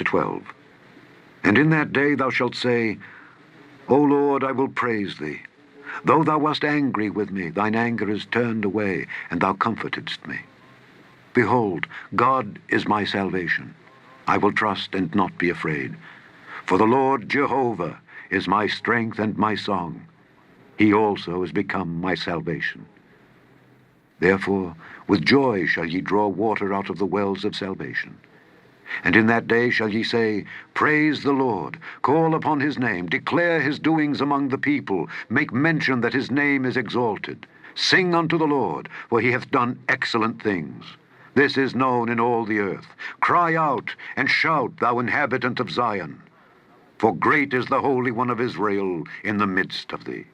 12. And in that day thou shalt say, O Lord, I will praise thee. Though thou wast angry with me, thine anger is turned away, and thou comfortedst me. Behold, God is my salvation. I will trust and not be afraid. For the Lord Jehovah is my strength and my song. He also is become my salvation. Therefore, with joy shall ye draw water out of the wells of salvation. And in that day shall ye say, Praise the Lord, call upon his name, declare his doings among the people, make mention that his name is exalted. Sing unto the Lord, for he hath done excellent things. This is known in all the earth. Cry out and shout, thou inhabitant of Zion. For great is the Holy One of Israel in the midst of thee.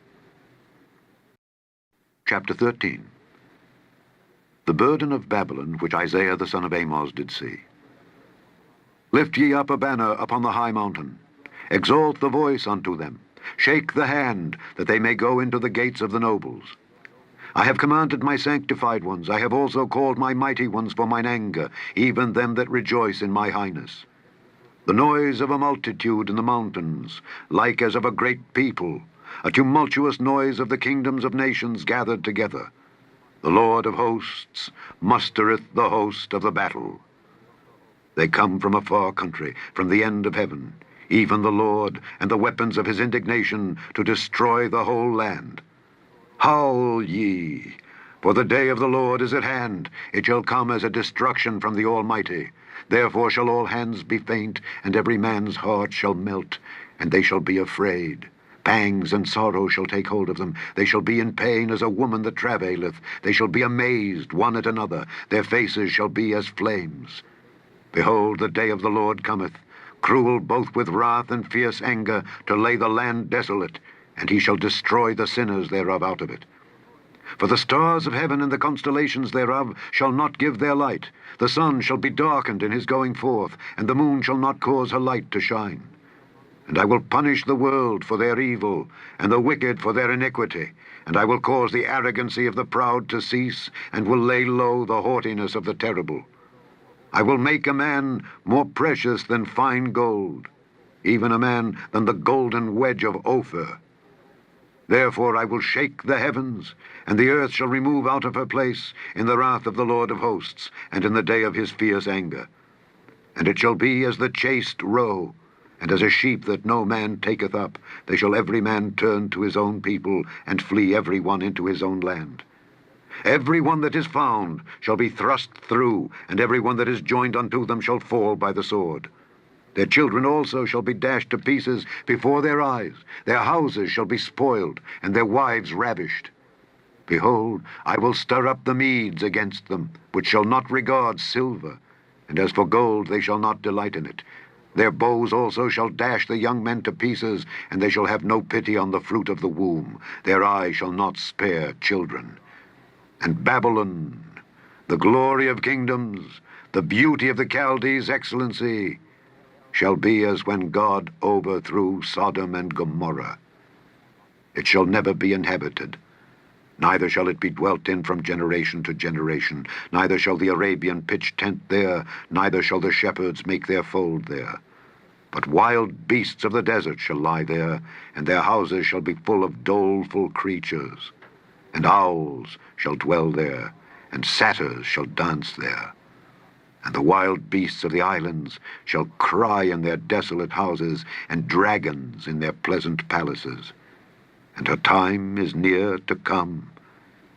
Chapter 13. The burden of Babylon, which Isaiah the son of Amoz did see. Lift ye up a banner upon the high mountain. Exalt the voice unto them. Shake the hand, that they may go into the gates of the nobles. I have commanded my sanctified ones. I have also called my mighty ones for mine anger, even them that rejoice in my highness. The noise of a multitude in the mountains, like as of a great people, a tumultuous noise of the kingdoms of nations gathered together. The Lord of hosts mustereth the host of the battle. They come from a far country, from the end of heaven, even the Lord, and the weapons of his indignation, to destroy the whole land. Howl ye, for the day of the Lord is at hand. It shall come as a destruction from the Almighty. Therefore shall all hands be faint, and every man's heart shall melt, and they shall be afraid. Pangs and sorrow shall take hold of them. They shall be in pain as a woman that travaileth. They shall be amazed one at another. Their faces shall be as flames. Behold, the day of the Lord cometh, cruel both with wrath and fierce anger, to lay the land desolate, and he shall destroy the sinners thereof out of it. For the stars of heaven and the constellations thereof shall not give their light. The sun shall be darkened in his going forth, and the moon shall not cause her light to shine. And I will punish the world for their evil, and the wicked for their iniquity. And I will cause the arrogancy of the proud to cease, and will lay low the haughtiness of the terrible. I will make a man more precious than fine gold, even a man than the golden wedge of Ophir. Therefore I will shake the heavens, and the earth shall remove out of her place in the wrath of the Lord of hosts, and in the day of his fierce anger. And it shall be as the chased roe, and as a sheep that no man taketh up. They shall every man turn to his own people, and flee every one into his own land. Every one that is found shall be thrust through, and every one that is joined unto them shall fall by the sword. Their children also shall be dashed to pieces before their eyes. Their houses shall be spoiled, and their wives ravished. Behold, I will stir up the Medes against them, which shall not regard silver. And as for gold, they shall not delight in it. Their bows also shall dash the young men to pieces, and they shall have no pity on the fruit of the womb. Their eye shall not spare children. And Babylon, the glory of kingdoms, the beauty of the Chaldees' excellency, shall be as when God overthrew Sodom and Gomorrah. It shall never be inhabited, neither shall it be dwelt in from generation to generation. Neither shall the Arabian pitch tent there, neither shall the shepherds make their fold there. But wild beasts of the desert shall lie there, and their houses shall be full of doleful creatures. And owls shall dwell there, and satyrs shall dance there. And the wild beasts of the islands shall cry in their desolate houses, and dragons in their pleasant palaces. And her time is near to come,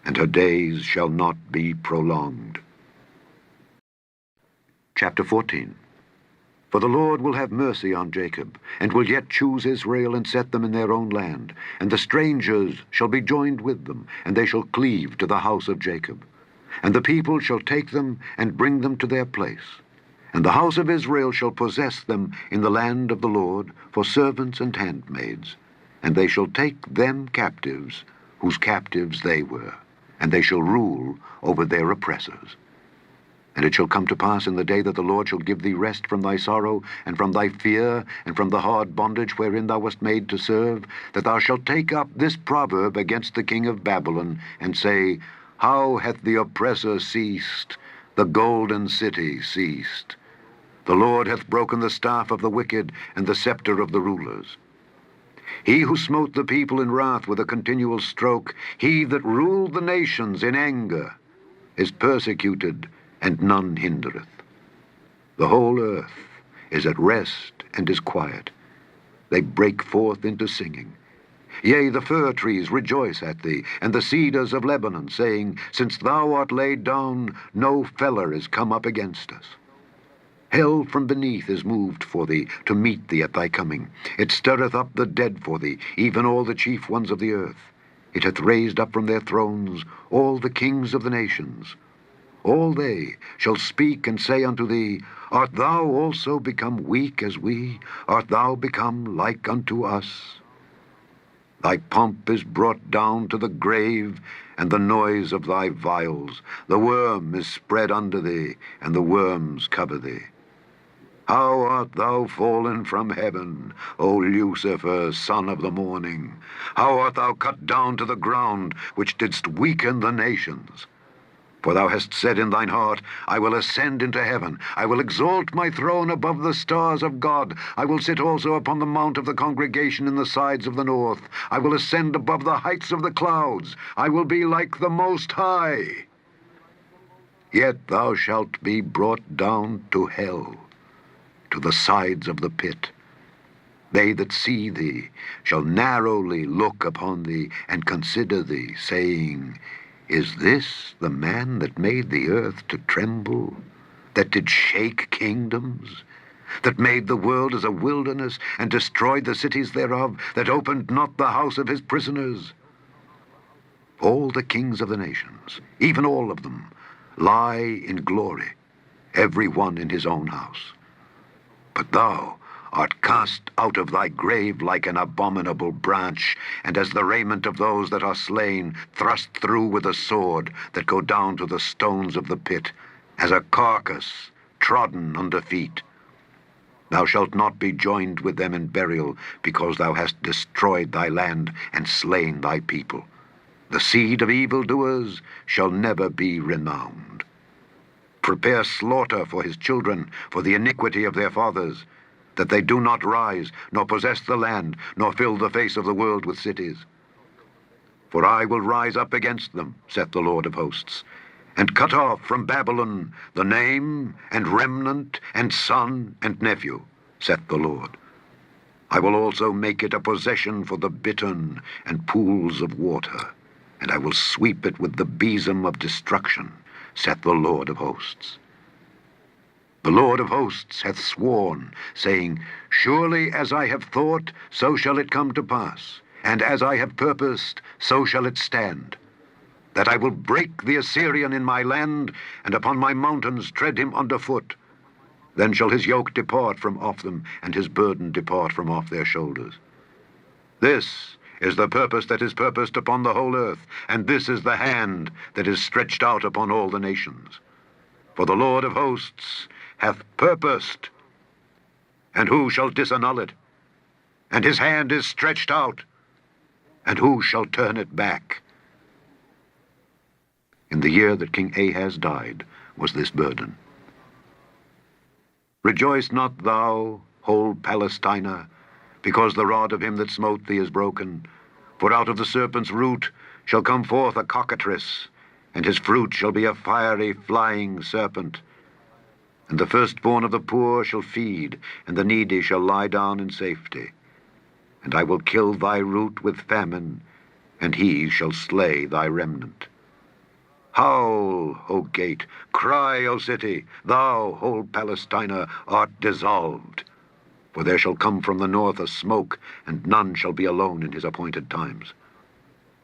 and her days shall not be prolonged. Chapter 14. For the Lord will have mercy on Jacob, and will yet choose Israel, and set them in their own land. And the strangers shall be joined with them, and they shall cleave to the house of Jacob. And the people shall take them, and bring them to their place. And the house of Israel shall possess them in the land of the Lord, for servants and handmaids. And they shall take them captives, whose captives they were, and they shall rule over their oppressors. And it shall come to pass in the day that the Lord shall give thee rest from thy sorrow, and from thy fear, and from the hard bondage wherein thou wast made to serve, that thou shalt take up this proverb against the king of Babylon, and say, How hath the oppressor ceased, the golden city ceased? The Lord hath broken the staff of the wicked and the scepter of the rulers. He who smote the people in wrath with a continual stroke, he that ruled the nations in anger, is persecuted, and none hindereth. The whole earth is at rest and is quiet. They break forth into singing. Yea, the fir trees rejoice at thee, and the cedars of Lebanon, saying, Since thou art laid down, no feller is come up against us. Hell from beneath is moved for thee, to meet thee at thy coming. It stirreth up the dead for thee, even all the chief ones of the earth. It hath raised up from their thrones all the kings of the nations. All they shall speak and say unto thee, Art thou also become weak as we? Art thou become like unto us? Thy pomp is brought down to the grave, and the noise of thy vials. The worm is spread under thee, and the worms cover thee. How art thou fallen from heaven, O Lucifer, son of the morning? How art thou cut down to the ground, which didst weaken the nations? For thou hast said in thine heart, I will ascend into heaven. I will exalt my throne above the stars of God. I will sit also upon the mount of the congregation in the sides of the north. I will ascend above the heights of the clouds. I will be like the Most High. Yet thou shalt be brought down to hell, to the sides of the pit. They that see thee shall narrowly look upon thee and consider thee, saying, Is this the man that made the earth to tremble, that did shake kingdoms, that made the world as a wilderness, and destroyed the cities thereof, that opened not the house of his prisoners? All the kings of the nations, even all of them, lie in glory, every one in his own house. But thou art cast out of thy grave like an abominable branch, and as the raiment of those that are slain, thrust through with a sword, that go down to the stones of the pit, as a carcass trodden under feet. Thou shalt not be joined with them in burial, because thou hast destroyed thy land and slain thy people. The seed of evildoers shall never be renowned. Prepare slaughter for his children, for the iniquity of their fathers, that they do not rise, nor possess the land, nor fill the face of the world with cities. For I will rise up against them, saith the Lord of hosts, and cut off from Babylon the name, and remnant, and son, and nephew, saith the Lord. I will also make it a possession for the bittern and pools of water, and I will sweep it with the besom of destruction, saith the Lord of hosts. The Lord of hosts hath sworn, saying, Surely as I have thought, so shall it come to pass, and as I have purposed, so shall it stand, that I will break the Assyrian in my land, and upon my mountains tread him under foot. Then shall his yoke depart from off them, and his burden depart from off their shoulders. This is the purpose that is purposed upon the whole earth, and this is the hand that is stretched out upon all the nations. For the Lord of hosts hath purposed, and who shall disannul it? And his hand is stretched out, and who shall turn it back? In the year that King Ahaz died was this burden. Rejoice not thou, whole Palestina, because the rod of him that smote thee is broken. For out of the serpent's root shall come forth a cockatrice, and his fruit shall be a fiery flying serpent. And the firstborn of the poor shall feed, and the needy shall lie down in safety. And I will kill thy root with famine, and he shall slay thy remnant. Howl, O gate, cry, O city, thou, whole Palestina, art dissolved. For there shall come from the north a smoke, and none shall be alone in his appointed times.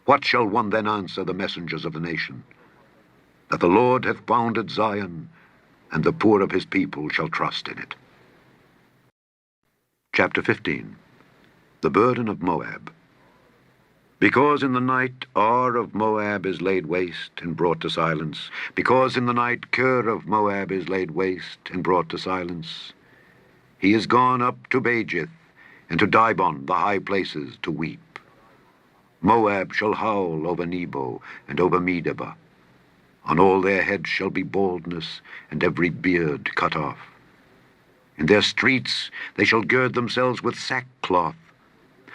What shall one then answer the messengers of the nation? That the Lord hath founded Zion, and the poor of his people shall trust in it. Chapter 15. The burden of Moab. Because in the night Ar of Moab is laid waste and brought to silence, because in the night Kir of Moab is laid waste and brought to silence, he is gone up to Bajith, and to Dibon, the high places, to weep. Moab shall howl over Nebo and over Medeba. On all their heads shall be baldness, and every beard cut off. In their streets they shall gird themselves with sackcloth.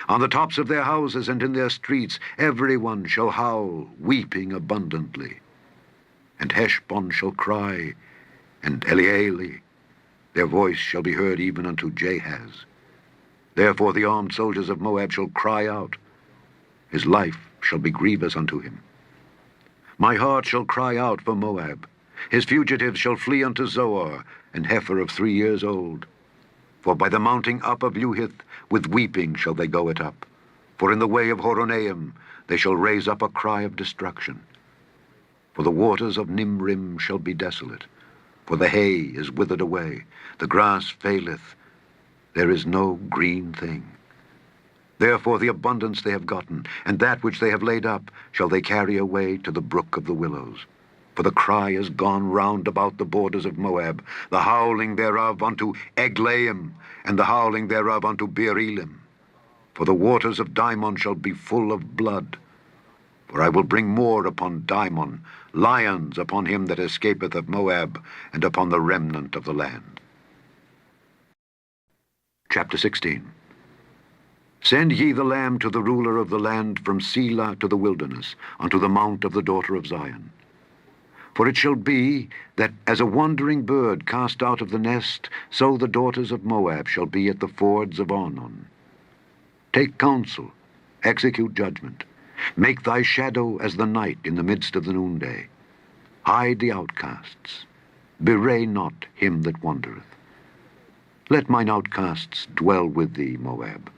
On the tops of their houses and in their streets every one shall howl, weeping abundantly. And Heshbon shall cry, and Elealeh, their voice shall be heard even unto Jahaz. Therefore the armed soldiers of Moab shall cry out. His life shall be grievous unto him. My heart shall cry out for Moab. His fugitives shall flee unto Zoar, and heifer of 3 years old. For by the mounting up of Luhith, with weeping shall they go it up. For in the way of Horonaim they shall raise up a cry of destruction. For the waters of Nimrim shall be desolate. For the hay is withered away, the grass faileth, there is no green thing. Therefore the abundance they have gotten, and that which they have laid up, shall they carry away to the brook of the willows. For the cry is gone round about the borders of Moab, the howling thereof unto Eglaim, and the howling thereof unto Beer-elim. For the waters of Dimon shall be full of blood. For I will bring more upon Dimon, lions upon him that escapeth of Moab, and upon the remnant of the land. Chapter 16. Send ye the lamb to the ruler of the land from Selah to the wilderness, unto the mount of the daughter of Zion. For it shall be that as a wandering bird cast out of the nest, so the daughters of Moab shall be at the fords of Arnon. Take counsel, execute judgment. Make thy shadow as the night in the midst of the noonday. Hide the outcasts. Bewray not him that wandereth. Let mine outcasts dwell with thee, Moab.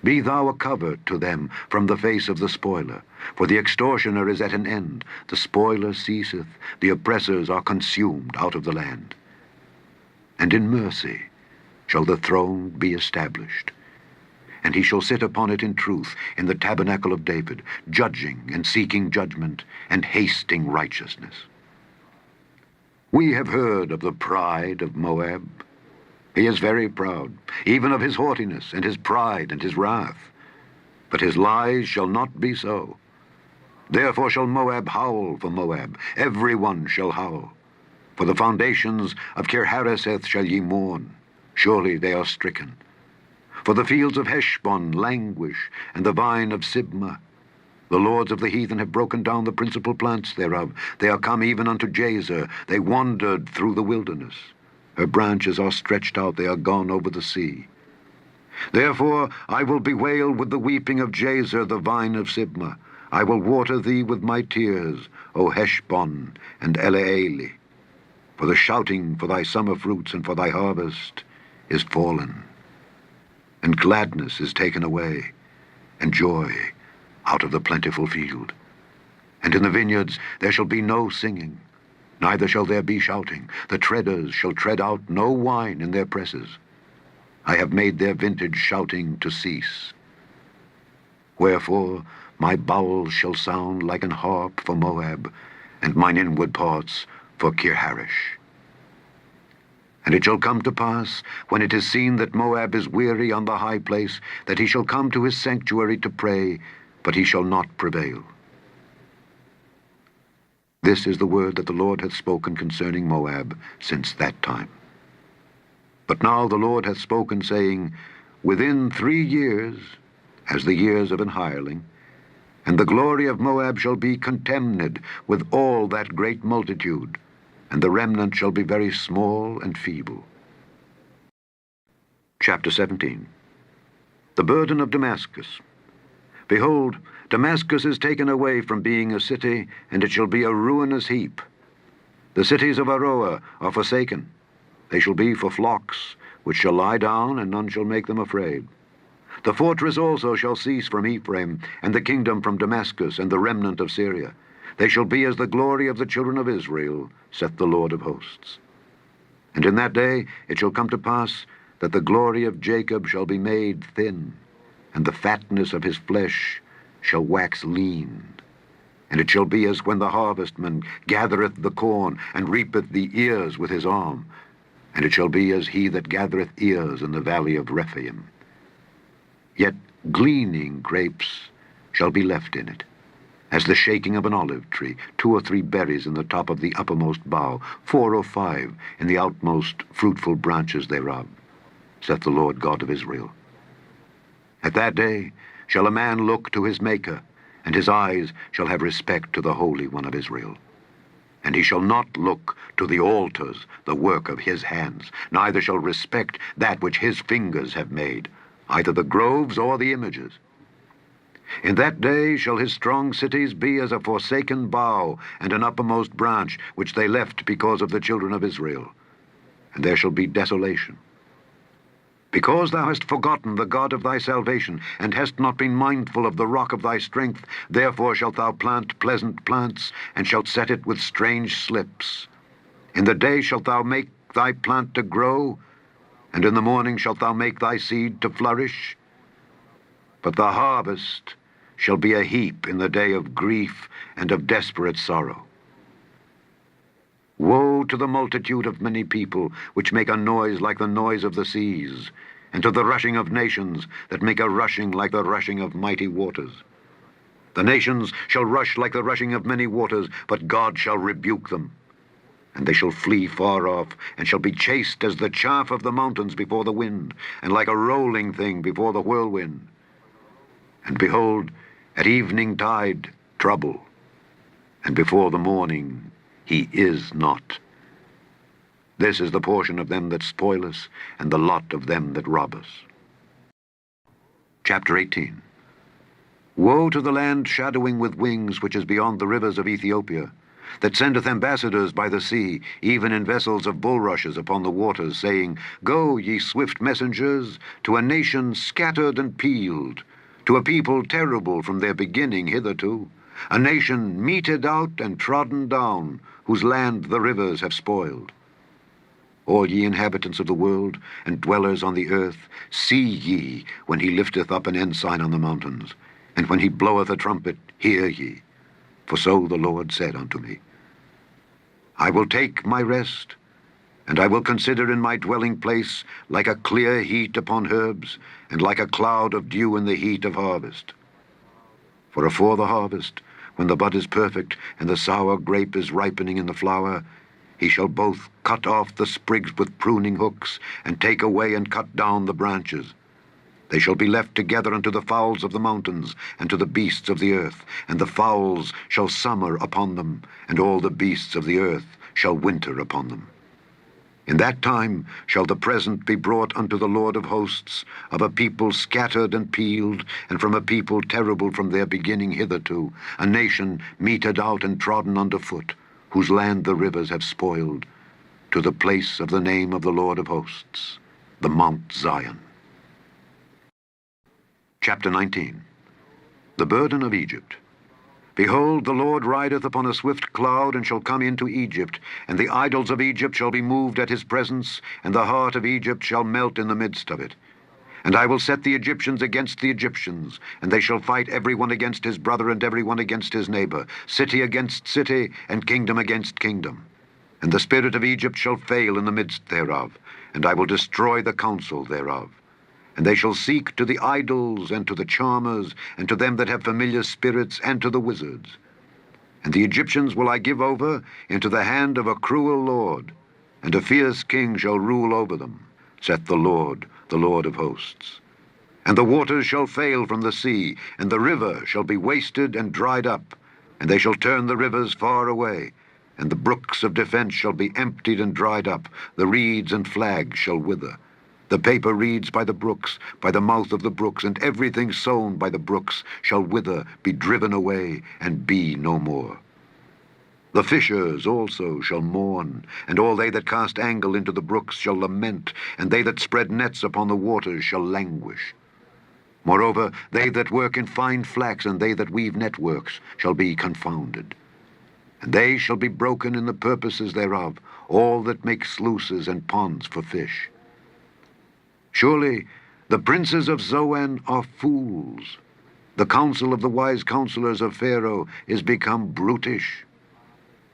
Be thou a cover to them from the face of the spoiler, for the extortioner is at an end, the spoiler ceaseth, the oppressors are consumed out of the land. And in mercy shall the throne be established, and he shall sit upon it in truth in the tabernacle of David, judging and seeking judgment and hasting righteousness. We have heard of the pride of Moab. He is very proud, even of his haughtiness and his pride and his wrath. But his lies shall not be so. Therefore shall Moab howl for Moab, every one shall howl. For the foundations of Kir-hareseth shall ye mourn, surely they are stricken. For the fields of Heshbon languish, and the vine of Sibmah. The lords of the heathen have broken down the principal plants thereof. They are come even unto Jazer, they wandered through the wilderness. Her branches are stretched out, they are gone over the sea. Therefore I will bewail with the weeping of Jazer, the vine of Sibmah. I will water thee with my tears, O Heshbon and Elealeh. For the shouting for thy summer fruits and for thy harvest is fallen. And gladness is taken away, and joy out of the plentiful field. And in the vineyards there shall be no singing, neither shall there be shouting. The treaders shall tread out no wine in their presses. I have made their vintage shouting to cease. Wherefore my bowels shall sound like an harp for Moab, and mine inward parts for Kir-haresh. And it shall come to pass, when it is seen that Moab is weary on the high place, that he shall come to his sanctuary to pray, but he shall not prevail. This is the word that the Lord hath spoken concerning Moab since that time. But now the Lord hath spoken, saying, Within 3 years, as the years of an hireling, and the glory of Moab shall be contemned with all that great multitude, and the remnant shall be very small and feeble. Chapter 17. The burden of Damascus. Behold, Damascus is taken away from being a city, and it shall be a ruinous heap. The cities of Aroer are forsaken. They shall be for flocks, which shall lie down, and none shall make them afraid. The fortress also shall cease from Ephraim, and the kingdom from Damascus, and the remnant of Syria. They shall be as the glory of the children of Israel, saith the Lord of hosts. And in that day it shall come to pass that the glory of Jacob shall be made thin, and the fatness of his flesh shall wax lean. And it shall be as when the harvestman gathereth the corn, and reapeth the ears with his arm. And it shall be as he that gathereth ears in the valley of Rephaim. Yet gleaning grapes shall be left in it, as the shaking of an olive tree, 2 or 3 berries in the top of the uppermost bough, 4 or 5 in the outmost fruitful branches thereof, saith the Lord God of Israel. At that day shall a man look to his Maker, and his eyes shall have respect to the Holy One of Israel. And he shall not look to the altars, the work of his hands, neither shall respect that which his fingers have made, either the groves or the images. In that day shall his strong cities be as a forsaken bough, and an uppermost branch, which they left because of the children of Israel. And there shall be desolation. Because thou hast forgotten the God of thy salvation, and hast not been mindful of the rock of thy strength, therefore shalt thou plant pleasant plants, and shalt set it with strange slips. In the day shalt thou make thy plant to grow, and in the morning shalt thou make thy seed to flourish. But the harvest shall be a heap in the day of grief and of desperate sorrow. Woe to the multitude of many people, which make a noise like the noise of the seas, and to the rushing of nations, that make a rushing like the rushing of mighty waters. The nations shall rush like the rushing of many waters, but God shall rebuke them. And they shall flee far off, and shall be chased as the chaff of the mountains before the wind, and like a rolling thing before the whirlwind. And behold, at evening tide, trouble, and before the morning he is not. This is the portion of them that spoil us, and the lot of them that rob us. Chapter 18. Woe to the land shadowing with wings, which is beyond the rivers of Ethiopia, that sendeth ambassadors by the sea, even in vessels of bulrushes upon the waters, saying, Go, ye swift messengers, to a nation scattered and peeled, to a people terrible from their beginning hitherto, a nation meted out and trodden down, whose land the rivers have spoiled. All ye inhabitants of the world, and dwellers on the earth, see ye when he lifteth up an ensign on the mountains, and when he bloweth a trumpet, hear ye. For so the Lord said unto me, I will take my rest, and I will consider in my dwelling place like a clear heat upon herbs, and like a cloud of dew in the heat of harvest. For afore the harvest, when the bud is perfect, and the sour grape is ripening in the flower, he shall both cut off the sprigs with pruning hooks, and take away and cut down the branches. They shall be left together unto the fowls of the mountains, and to the beasts of the earth, and the fowls shall summer upon them, and all the beasts of the earth shall winter upon them. In that time shall the present be brought unto the Lord of hosts, of a people scattered and peeled, and from a people terrible from their beginning hitherto, a nation meted out and trodden under foot, whose land the rivers have spoiled, to the place of the name of the Lord of hosts, the Mount Zion. Chapter 19. The burden of Egypt. Behold, the Lord rideth upon a swift cloud, and shall come into Egypt, and the idols of Egypt shall be moved at his presence, and the heart of Egypt shall melt in the midst of it. And I will set the Egyptians against the Egyptians, and they shall fight every one against his brother, and every one against his neighbor, city against city, and kingdom against kingdom. And the spirit of Egypt shall fail in the midst thereof, and I will destroy the counsel thereof. And they shall seek to the idols, and to the charmers, and to them that have familiar spirits, and to the wizards. And the Egyptians will I give over into the hand of a cruel lord, and a fierce king shall rule over them, saith the Lord of hosts. And the waters shall fail from the sea, and the river shall be wasted and dried up, and they shall turn the rivers far away, and the brooks of defense shall be emptied and dried up, the reeds and flags shall wither. The paper reeds by the brooks, by the mouth of the brooks, and everything sown by the brooks shall wither, be driven away, and be no more. The fishers also shall mourn, and all they that cast angle into the brooks shall lament, and they that spread nets upon the waters shall languish. Moreover, they that work in fine flax, and they that weave networks, shall be confounded. And they shall be broken in the purposes thereof, all that make sluices and ponds for fish. Surely the princes of Zoan are fools. The counsel of the wise counselors of Pharaoh is become brutish.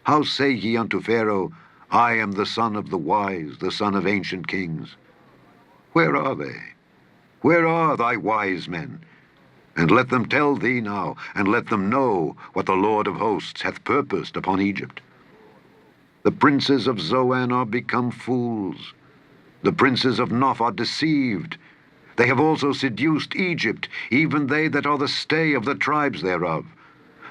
How say ye unto Pharaoh, I am the son of the wise, the son of ancient kings? Where are they? Where are thy wise men? And let them tell thee now, and let them know what the Lord of hosts hath purposed upon Egypt. The princes of Zoan are become fools. The princes of Noph are deceived. They have also seduced Egypt, even they that are the stay of the tribes thereof.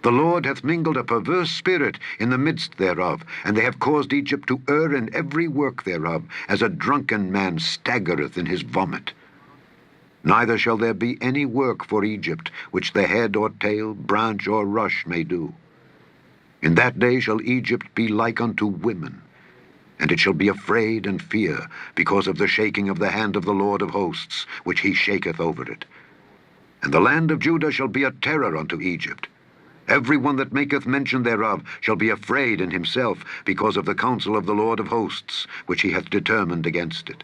The Lord hath mingled a perverse spirit in the midst thereof, and they have caused Egypt to err in every work thereof, as a drunken man staggereth in his vomit. Neither shall there be any work for Egypt, which the head or tail, branch or rush may do. In that day shall Egypt be like unto women, and it shall be afraid and fear, because of the shaking of the hand of the Lord of hosts, which he shaketh over it. And the land of Judah shall be a terror unto Egypt. Every one that maketh mention thereof shall be afraid in himself, because of the counsel of the Lord of hosts, which he hath determined against it.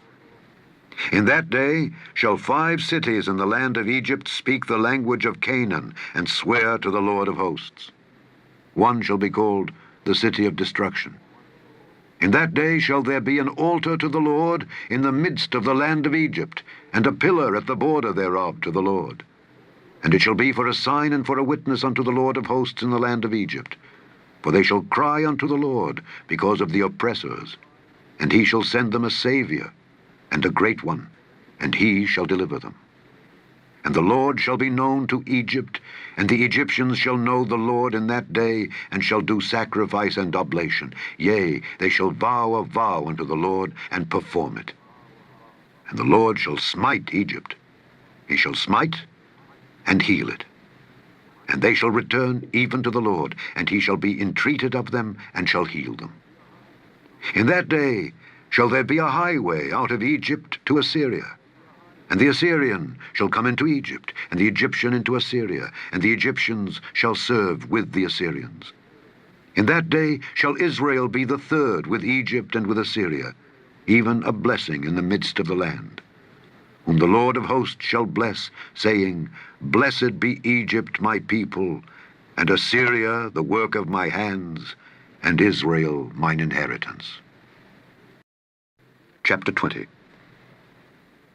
In that day shall 5 cities in the land of Egypt speak the language of Canaan, and swear to the Lord of hosts. One shall be called the city of destruction. In that day shall there be an altar to the Lord in the midst of the land of Egypt, and a pillar at the border thereof to the Lord. And it shall be for a sign and for a witness unto the Lord of hosts in the land of Egypt. For they shall cry unto the Lord because of the oppressors, and he shall send them a Savior, and a great one, and he shall deliver them. And the Lord shall be known to Egypt, and the Egyptians shall know the Lord in that day, and shall do sacrifice and oblation. Yea, they shall vow a vow unto the Lord, and perform it. And the Lord shall smite Egypt. He shall smite and heal it. And they shall return even to the Lord, and he shall be entreated of them, and shall heal them. In that day shall there be a highway out of Egypt to Assyria. And the Assyrian shall come into Egypt, and the Egyptian into Assyria, and the Egyptians shall serve with the Assyrians. In that day shall Israel be the third with Egypt and with Assyria, even a blessing in the midst of the land, whom the Lord of hosts shall bless, saying, Blessed be Egypt my people, and Assyria the work of my hands, and Israel mine inheritance. Chapter 20.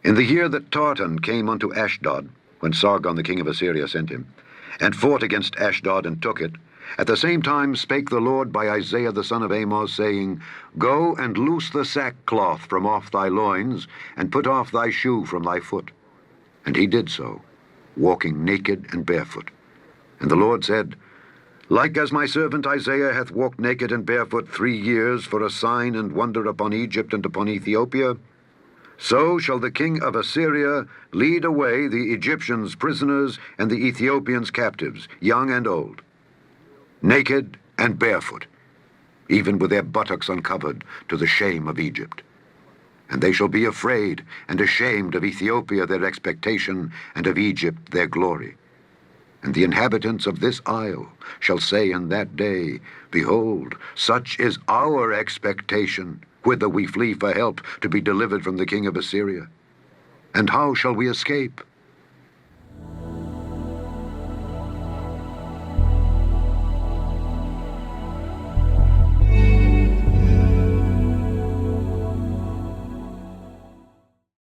In the year that Tartan came unto Ashdod, when Sargon the king of Assyria sent him, and fought against Ashdod and took it, at the same time spake the Lord by Isaiah the son of Amoz, saying, Go and loose the sackcloth from off thy loins, and put off thy shoe from thy foot. And he did so, walking naked and barefoot. And the Lord said, Like as my servant Isaiah hath walked naked and barefoot 3 years for a sign and wonder upon Egypt and upon Ethiopia, so shall the king of Assyria lead away the Egyptians prisoners and the Ethiopians captives, young and old, naked and barefoot, even with their buttocks uncovered, to the shame of Egypt. And they shall be afraid and ashamed of Ethiopia their expectation, and of Egypt their glory. And the inhabitants of this isle shall say in that day, Behold, such is our expectation, whither we flee for help, to be delivered from the king of Assyria. And how shall we escape?